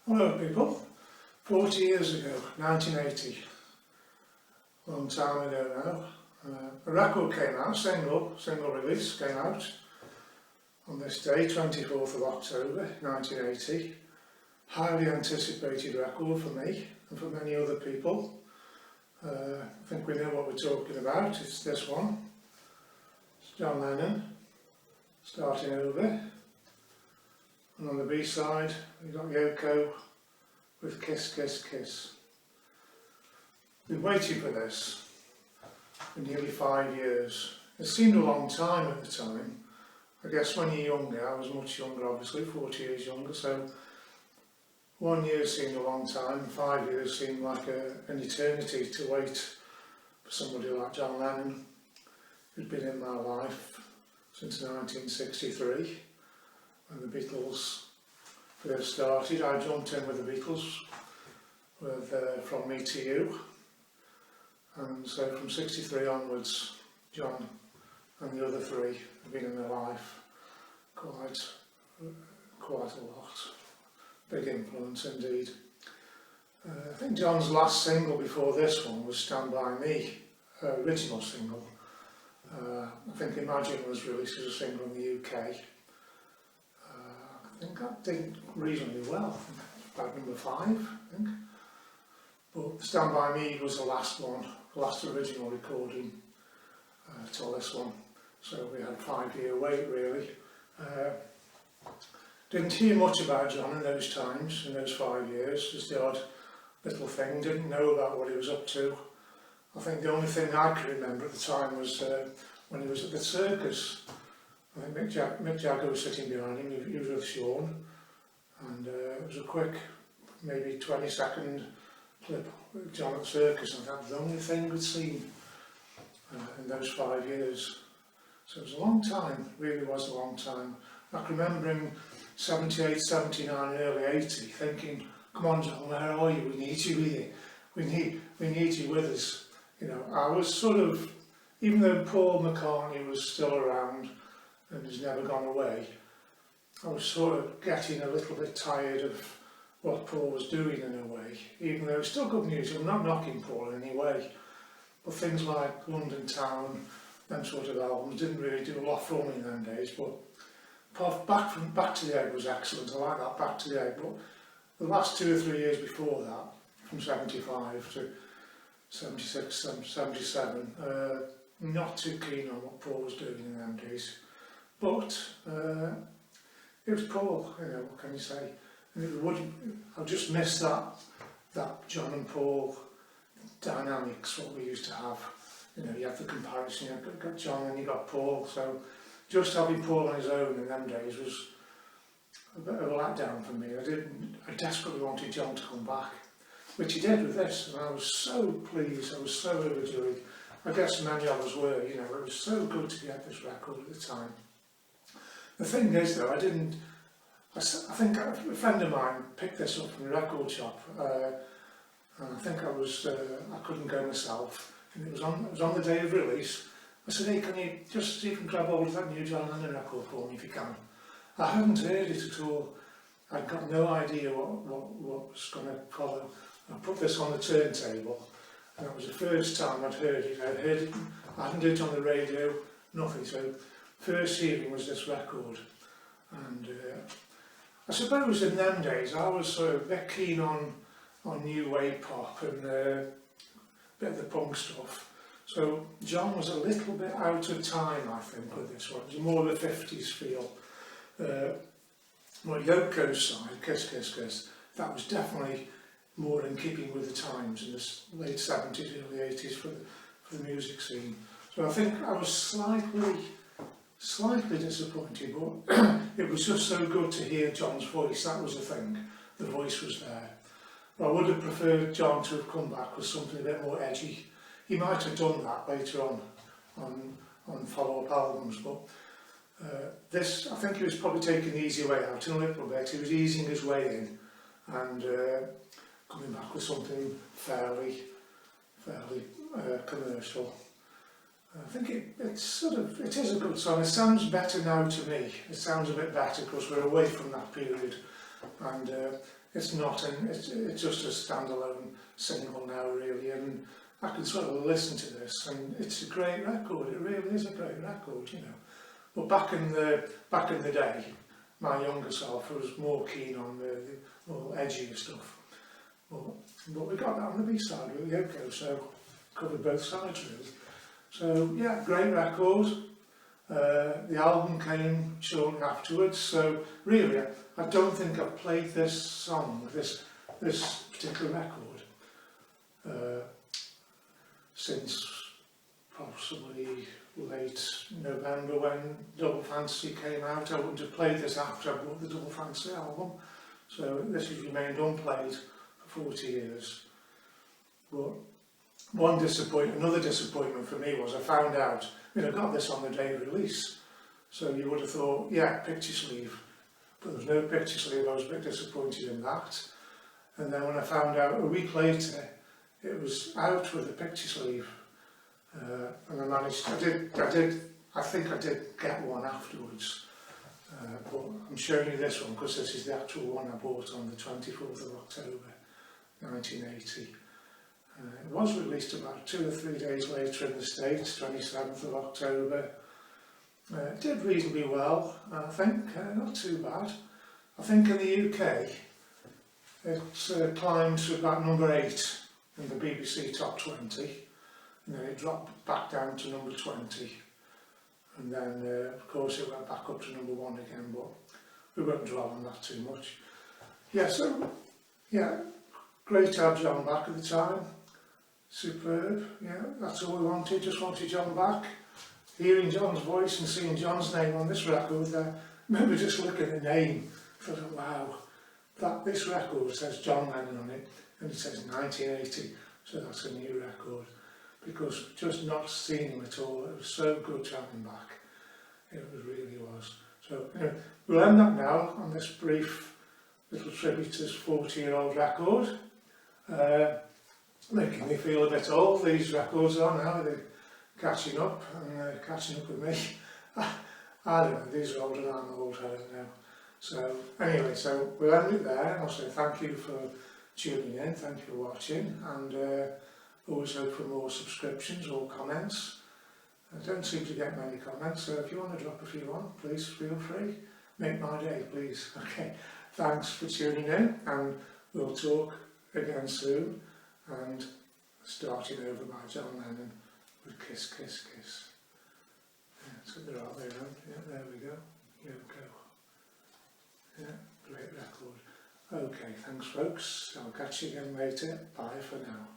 Hello people, 40 years ago, 1980, long time ago now, a record came out, single release came out on this day, 24th of October 1980, highly anticipated record for me and for many other people. I think we know what we're talking about, it's this one, it's John Lennon, Starting Over. And on the B-side, we've got Yoko with Kiss, Kiss, Kiss. We've waited for this for nearly 5 years. It seemed a long time at the time. I guess when you're younger, I was much younger obviously, 40 years younger, so 1 year seemed a long time, 5 years seemed like an eternity to wait for somebody like John Lennon, who'd been in my life since 1963. When the Beatles first started, I jumped in with the Beatles with From Me to You, and so from 63 onwards, John and the other three have been in my life quite a lot. Big influence indeed. I think John's last single before this one was Stand By Me, original single. I think Imagine was released as a single in the UK. I think that did reasonably well, about number 5, I think. But Stand By Me was the last one, the last original recording till this one. So we had a 5-year wait really. Didn't hear much about John in those times, in those 5 years, just the odd little thing, didn't know about what he was up to. I think the only thing I can remember at the time was when he was at the circus. I think Mick Jagger was sitting behind him, he was with Sean, and it was a quick, maybe 20-second clip with John at the circus, and that was the only thing we'd seen in those 5 years. So it was a long time, really was a long time. I can remember in 78, 79, early 80, thinking, come on John, where are you? We need you here. We need you with us. You know, I was sort of, even though Paul McCartney was still around, and has never gone away, I was sort of getting a little bit tired of what Paul was doing in a way, even though it's still good music. I'm not knocking Paul in any way, but things like London Town, them sort of albums didn't really do a lot for me in them days. But Back to the Egg was excellent, I like that Back to the Egg, but the last 2 or 3 years before that, from 75 to 76, 77, not too keen on what Paul was doing in them days. But it was Paul, you know, what can you say? And I just missed that John and Paul dynamics, what we used to have. You know, you have the comparison, you've got John and you got Paul, so just having Paul on his own in them days was a bit of a letdown for me. I desperately wanted John to come back, which he did with this, and I was so pleased, I was so overjoyed. I guess many of us were, you know, it was so good to get this record at the time. The thing is though, I think a friend of mine picked this up from the record shop, and I think I couldn't go myself, and it was on the day of release. I said, hey, can you just see if you can grab hold of that new John Lennon record for me if you can. I hadn't heard it at all, I'd got no idea what was going to follow. I put this on the turntable, and it was the first time I'd heard it. I hadn't heard it on the radio, nothing, so first hearing was this record. And I suppose in them days I was sort of a bit keen on new wave pop and a bit of the punk stuff. So John was a little bit out of time, I think, with this one. It was more of a 50s feel. Well, Yoko's side, Kiss, Kiss, Kiss, that was definitely more in keeping with the times in the late 70s, early 80s for the music scene. So I think I was slightly disappointed, but it was just so good to hear John's voice, that was the thing, the voice was there. But I would have preferred John to have come back with something a bit more edgy. He might have done that later on follow-up albums, but this, I think he was probably taking the easy way out in a little bit. He was easing his way in and coming back with something fairly commercial. I think it is a good song. It sounds better now to me. It sounds a bit better because we're away from that period, and it's not, and it's just a standalone single now really, and I can sort of listen to this, and it's a great record. It really is a great record, you know. But back in the day, my younger self was more keen on the more edgier stuff. But we got that on the B-side with Yoko, so covered both sides really. So yeah, great record. The album came shortly afterwards, so really I don't think I've played this song, this particular record, since possibly late November when Double Fantasy came out. I wouldn't have played this after I bought the Double Fantasy album, so this has remained unplayed for 40 years. But another disappointment for me was I found out, I mean, I got this on the day of release, so you would have thought, yeah, picture sleeve, but there was no picture sleeve. I was a bit disappointed in that. And then when I found out a week later it was out with a picture sleeve, and I think I did get one afterwards, but I'm showing you this one because this is the actual one I bought on the 24th of October 1980. It was released about 2 or 3 days later in the States, 27th of October. It did reasonably well, I think, not too bad. I think in the UK it climbed to about number 8 in the BBC Top 20, and then it dropped back down to number 20, and then of course it went back up to number 1 again, but we won't dwell on that too much. Yeah, so yeah, great to have John back at the time. Superb, yeah, that's all we wanted, just wanted John back. Hearing John's voice and seeing John's name on this record there, I remember just looking at the name, I thought, wow, this record says John Lennon on it, and it says 1980, so that's a new record. Because just not seeing him at all, it was so good to have him back. It really was. So anyway, we'll end up now on this brief little tribute to this 40-year-old record. Making me feel a bit old, these records are now, they're catching up with me. I don't know, these are older than I'm old, I don't know. So anyway, so we'll end it there, and I'll say thank you for tuning in, thank you for watching, and always hope for more subscriptions or comments. I don't seem to get many comments, so if you want to drop a few on, please feel free. Make my day, please. Okay, thanks for tuning in, and we'll talk again soon. And starting over by John Lennon with Kiss, Kiss, Kiss. Yeah, so they're all there, yeah, there we go. Yoko. Yeah, great record. Okay, thanks folks. I'll catch you again later. Bye for now.